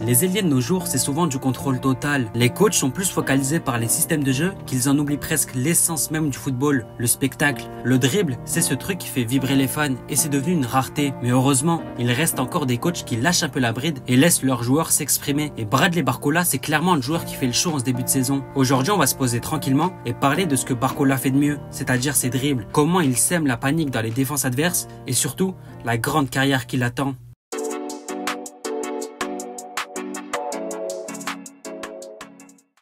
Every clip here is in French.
Les ailiers de nos jours, c'est souvent du contrôle total. Les coachs sont plus focalisés par les systèmes de jeu qu'ils en oublient presque l'essence même du football, le spectacle. Le dribble, c'est ce truc qui fait vibrer les fans et c'est devenu une rareté. Mais heureusement, il reste encore des coachs qui lâchent un peu la bride et laissent leurs joueurs s'exprimer. Et Bradley Barcola, c'est clairement le joueur qui fait le show en ce début de saison. Aujourd'hui, on va se poser tranquillement et parler de ce que Barcola fait de mieux, c'est-à-dire ses dribbles, comment il sème la panique dans les défenses adverses et surtout, la grande carrière qui l'attend.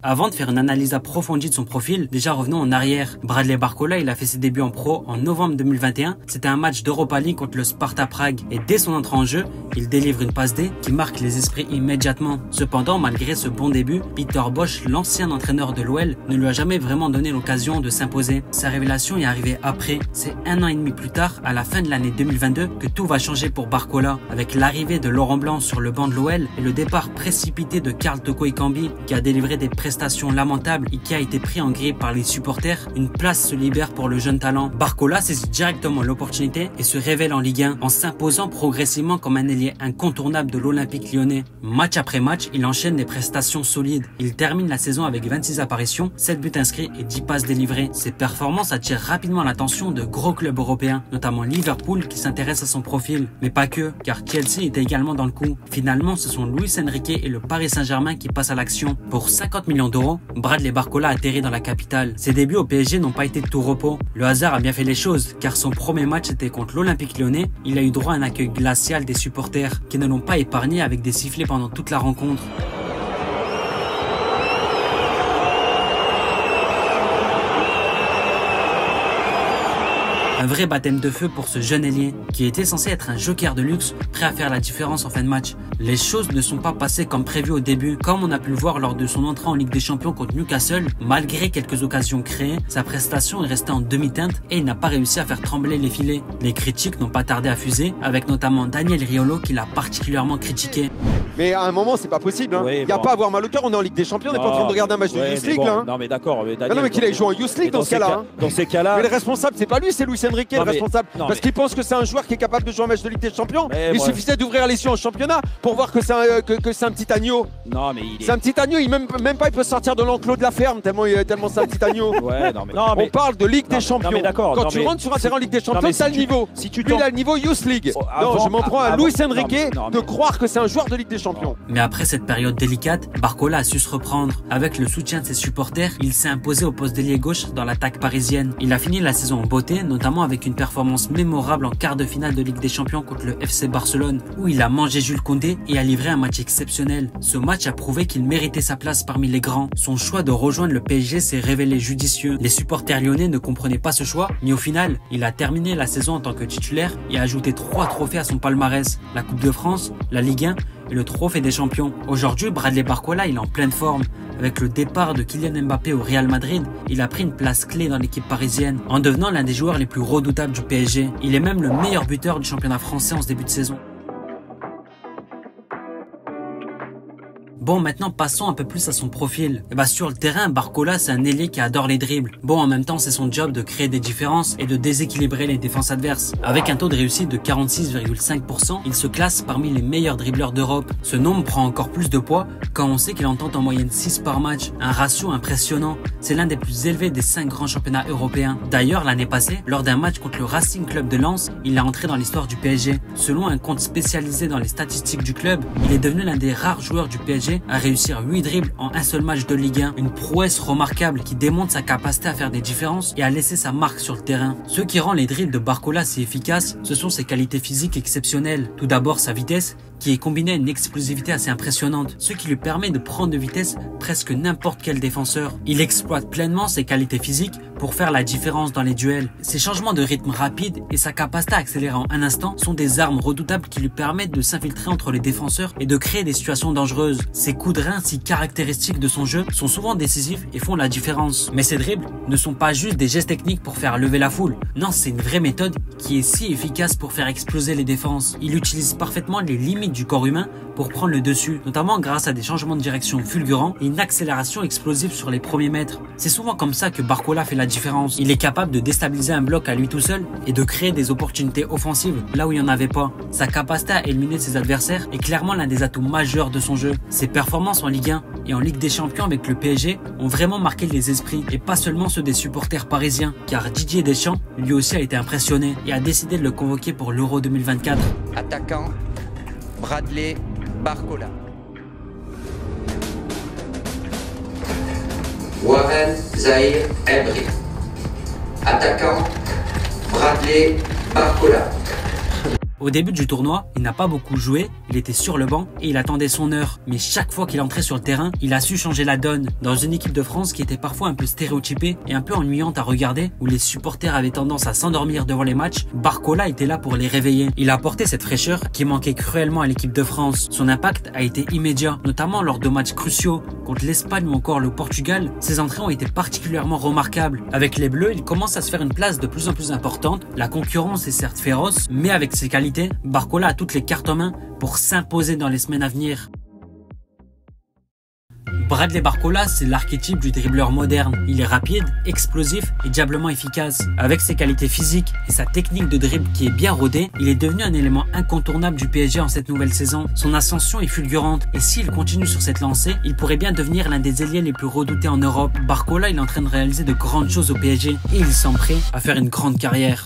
Avant de faire une analyse approfondie de son profil, déjà revenons en arrière. Bradley Barcola, il a fait ses débuts en pro en novembre 2021. C'était un match d'Europa League contre le Sparta Prague. Et dès son entrée en jeu, il délivre une passe D qui marque les esprits immédiatement. Cependant, malgré ce bon début, Peter Bosz, l'ancien entraîneur de l'OL, ne lui a jamais vraiment donné l'occasion de s'imposer. Sa révélation est arrivée après. C'est 1 an et demi plus tard, à la fin de l'année 2022, que tout va changer pour Barcola. Avec l'arrivée de Laurent Blanc sur le banc de l'OL et le départ précipité de Karl Toko Ekambi, qui a délivré des prestations lamentable et qui a été pris en grippe par les supporters, une place se libère pour le jeune talent. Barcola saisit directement l'opportunité et se révèle en Ligue 1 en s'imposant progressivement comme un ailier incontournable de l'Olympique lyonnais. Match après match, il enchaîne des prestations solides. Il termine la saison avec 26 apparitions, 7 buts inscrits et 10 passes délivrées. Ses performances attirent rapidement l'attention de gros clubs européens, notamment Liverpool qui s'intéresse à son profil. Mais pas que, car Chelsea était également dans le coup. Finalement, ce sont Luis Enrique et le Paris Saint-Germain qui passent à l'action. Pour 50 millions d'euros, Bradley Barcola atterrit dans la capitale. Ses débuts au PSG n'ont pas été de tout repos. Le hasard a bien fait les choses, car son premier match était contre l'Olympique lyonnais. Il a eu droit à un accueil glacial des supporters, qui ne l'ont pas épargné avec des sifflets pendant toute la rencontre. Un vrai baptême de feu pour ce jeune ailier, qui était censé être un joker de luxe, prêt à faire la différence en fin de match. Les choses ne sont pas passées comme prévu au début, comme on a pu le voir lors de son entrée en Ligue des Champions contre Newcastle. Malgré quelques occasions créées, sa prestation est restée en demi-teinte et il n'a pas réussi à faire trembler les filets. Les critiques n'ont pas tardé à fuser, avec notamment Daniel Riolo qui l'a particulièrement critiqué. Mais à un moment, c'est pas possible. Hein. Il n'y a pas à avoir mal au cœur, on est en Ligue des Champions, on n'est pas en train de regarder un match de Youth League. Bon, là, hein. Non, mais d'accord. Non, mais qu'il ait joué en Youth League dans ce cas-là. Dans ces cas-là. Mais le responsable, c'est pas lui, c'est Luis Enrique le responsable. Parce qu'il pense que c'est un joueur qui est capable de jouer un match de Ligue des Champions. Il suffisait d'ouvrir les yeux en championnat pour voir que c'est un petit agneau. Non, mais c'est un petit agneau, même pas il peut sortir de l'enclos de la ferme tellement c'est un petit agneau. On parle de Ligue des Champions. Quand tu rentres sur un terrain en Ligue des Champions, c'est le niveau. Lui, il a le niveau Youth League. Non, je m'en prends à Luis Enrique de croire que c'est un joueur de Ligue des Champions. Mais après cette période délicate, Barcola a su se reprendre. Avec le soutien de ses supporters, il s'est imposé au poste d'ailier gauche dans l'attaque parisienne. Il a fini la saison en beauté, notamment avec une performance mémorable en quart de finale de Ligue des Champions contre le FC Barcelone, où il a mangé Jules Koundé et a livré un match exceptionnel. Ce match a prouvé qu'il méritait sa place parmi les grands. Son choix de rejoindre le PSG s'est révélé judicieux. Les supporters lyonnais ne comprenaient pas ce choix, mais au final, il a terminé la saison en tant que titulaire et a ajouté 3 trophées à son palmarès: la Coupe de France, la Ligue 1 et le trophée des champions. Aujourd'hui, Bradley Barcola, il est en pleine forme. Avec le départ de Kylian Mbappé au Real Madrid, il a pris une place clé dans l'équipe parisienne, en devenant l'un des joueurs les plus redoutables du PSG. Il est même le meilleur buteur du championnat français en ce début de saison. Bon, maintenant passons un peu plus à son profil. Sur le terrain, Barcola, c'est un ailier qui adore les dribbles. Bon, en même temps, c'est son job de créer des différences et de déséquilibrer les défenses adverses. Avec un taux de réussite de 46,5%, il se classe parmi les meilleurs dribbleurs d'Europe. Ce nombre prend encore plus de poids quand on sait qu'il en tente en moyenne 6 par match. Un ratio impressionnant. C'est l'un des plus élevés des 5 grands championnats européens. D'ailleurs, l'année passée, lors d'un match contre le Racing Club de Lens, il est entré dans l'histoire du PSG. Selon un compte spécialisé dans les statistiques du club, il est devenu l'un des rares joueurs du PSG à réussir 8 dribbles en un seul match de Ligue 1. Une prouesse remarquable qui démontre sa capacité à faire des différences et à laisser sa marque sur le terrain. Ce qui rend les dribbles de Barcola si efficaces, ce sont ses qualités physiques exceptionnelles. Tout d'abord sa vitesse, qui est combinée à une explosivité assez impressionnante, ce qui lui permet de prendre de vitesse presque n'importe quel défenseur. Il exploite pleinement ses qualités physiques pour faire la différence dans les duels. Ses changements de rythme rapides et sa capacité à accélérer en un instant sont des armes redoutables qui lui permettent de s'infiltrer entre les défenseurs et de créer des situations dangereuses. Ses coups de rein si caractéristiques de son jeu sont souvent décisifs et font la différence. Mais ses dribbles ne sont pas juste des gestes techniques pour faire lever la foule. Non, c'est une vraie méthode qui est si efficace pour faire exploser les défenses. Il utilise parfaitement les limites dynamique du corps humain pour prendre le dessus, notamment grâce à des changements de direction fulgurants et une accélération explosive sur les premiers mètres. C'est souvent comme ça que Barcola fait la différence. Il est capable de déstabiliser un bloc à lui tout seul et de créer des opportunités offensives là où il n'y en avait pas. Sa capacité à éliminer ses adversaires est clairement l'un des atouts majeurs de son jeu. Ses performances en Ligue 1 et en Ligue des Champions avec le PSG ont vraiment marqué les esprits et pas seulement ceux des supporters parisiens, car Didier Deschamps lui aussi a été impressionné et a décidé de le convoquer pour l'Euro 2024. Attaquant, Bradley Barcola. Warren Zahir Emery. Attaquant, Bradley Barcola. Au début du tournoi, il n'a pas beaucoup joué, il était sur le banc et il attendait son heure. Mais chaque fois qu'il entrait sur le terrain, il a su changer la donne. Dans une équipe de France qui était parfois un peu stéréotypée et un peu ennuyante à regarder, où les supporters avaient tendance à s'endormir devant les matchs, Barcola était là pour les réveiller. Il a apporté cette fraîcheur qui manquait cruellement à l'équipe de France. Son impact a été immédiat, notamment lors de matchs cruciaux contre l'Espagne ou encore le Portugal. Ses entrées ont été particulièrement remarquables. Avec les Bleus, il commence à se faire une place de plus en plus importante. La concurrence est certes féroce, mais avec ses qualités, Barcola a toutes les cartes en main pour s'imposer dans les semaines à venir. Bradley Barcola, c'est l'archétype du dribbleur moderne. Il est rapide, explosif et diablement efficace. Avec ses qualités physiques et sa technique de dribble qui est bien rodée, il est devenu un élément incontournable du PSG en cette nouvelle saison. Son ascension est fulgurante et s'il continue sur cette lancée, il pourrait bien devenir l'un des ailiers les plus redoutés en Europe. Barcola, il est en train de réaliser de grandes choses au PSG et il semble prêt à faire une grande carrière.